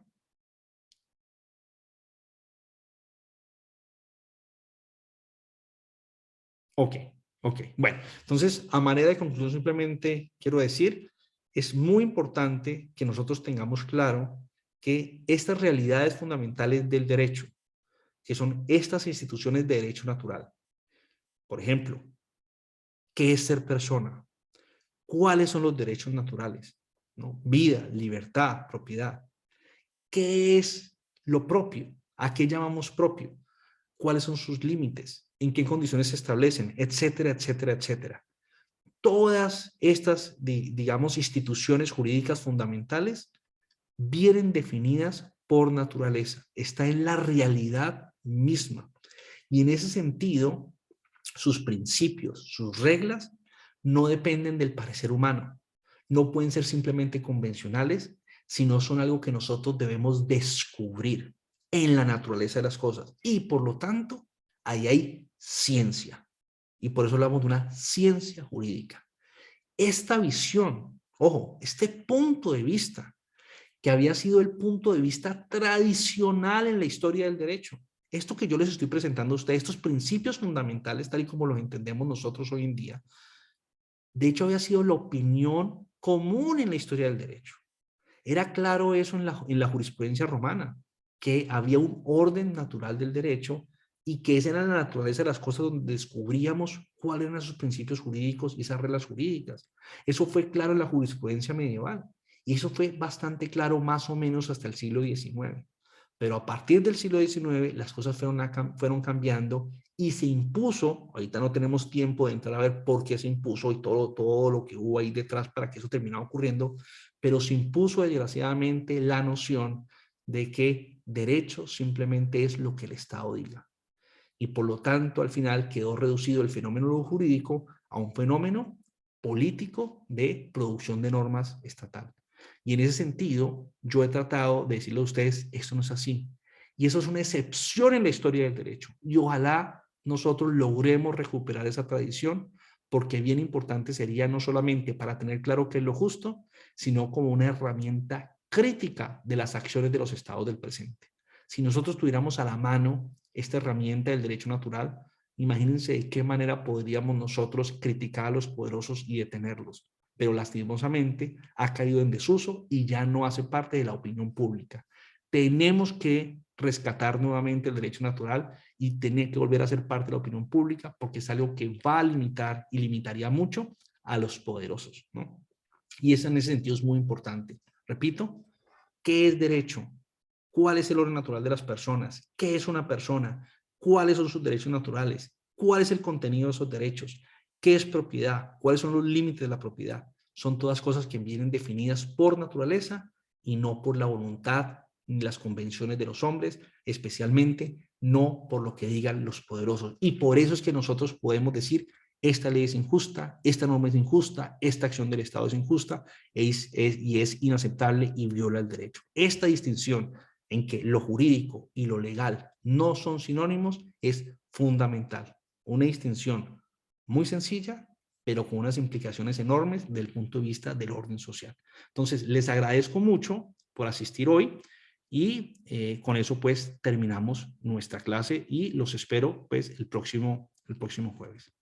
S1: Ok, ok. Bueno, entonces, a manera de conclusión, simplemente quiero decir, es muy importante que nosotros tengamos claro que estas realidades fundamentales del derecho, que son estas instituciones de derecho natural, por ejemplo, ¿qué es ser persona? ¿Cuáles son los derechos naturales? ¿No? Vida, libertad, propiedad. ¿Qué es lo propio? ¿A qué llamamos propio? ¿Cuáles son sus límites? ¿En qué condiciones se establecen? Etcétera, etcétera, etcétera. Todas estas, digamos, instituciones jurídicas fundamentales vienen definidas por naturaleza. Está en la realidad misma. Y en ese sentido, sus principios, sus reglas, no dependen del parecer humano. No pueden ser simplemente convencionales, sino son algo que nosotros debemos descubrir en la naturaleza de las cosas. Y por lo tanto, ahí hay ciencia. Y por eso hablamos de una ciencia jurídica. Esta visión, ojo, este punto de vista, que había sido el punto de vista tradicional en la historia del derecho. Esto que yo les estoy presentando a ustedes, estos principios fundamentales, tal y como los entendemos nosotros hoy en día, de hecho había sido la opinión común en la historia del derecho. Era claro eso en la jurisprudencia romana, que había un orden natural del derecho y que esa era la naturaleza de las cosas donde descubríamos cuáles eran esos principios jurídicos y esas reglas jurídicas. Eso fue claro en la jurisprudencia medieval y eso fue bastante claro más o menos hasta el siglo XIX. Pero a partir del siglo XIX las cosas fueron cambiando y se impuso, ahorita no tenemos tiempo de entrar a ver por qué se impuso y todo lo que hubo ahí detrás para que eso terminara ocurriendo, pero se impuso desgraciadamente la noción de que derecho simplemente es lo que el Estado diga. Y por lo tanto, al final quedó reducido el fenómeno jurídico a un fenómeno político de producción de normas estatal. Y en ese sentido, yo he tratado de decirle a ustedes, esto no es así. Y eso es una excepción en la historia del derecho. Y ojalá nosotros logremos recuperar esa tradición, porque bien importante sería no solamente para tener claro qué es lo justo, sino como una herramienta crítica de las acciones de los estados del presente. Si nosotros tuviéramos a la mano esta herramienta del derecho natural, imagínense de qué manera podríamos nosotros criticar a los poderosos y detenerlos. Pero lastimosamente ha caído en desuso y ya no hace parte de la opinión pública. Tenemos que rescatar nuevamente el derecho natural y tener que volver a ser parte de la opinión pública porque es algo que va a limitar y limitaría mucho a los poderosos, ¿no? Y eso en ese sentido es muy importante. Repito, ¿qué es derecho? ¿Cuál es el orden natural de las personas? ¿Qué es una persona? ¿Cuáles son sus derechos naturales? ¿Cuál es el contenido de esos derechos? ¿Qué es propiedad? ¿Cuáles son los límites de la propiedad? Son todas cosas que vienen definidas por naturaleza y no por la voluntad ni las convenciones de los hombres, especialmente no por lo que digan los poderosos. Y por eso es que nosotros podemos decir, esta ley es injusta, esta norma es injusta, esta acción del Estado es injusta y es inaceptable y viola el derecho. Esta distinción en que lo jurídico y lo legal no son sinónimos es fundamental. Una distinción muy sencilla, pero con unas implicaciones enormes desde el punto de vista del orden social. Entonces, les agradezco mucho por asistir hoy y con eso pues terminamos nuestra clase y los espero pues el próximo jueves.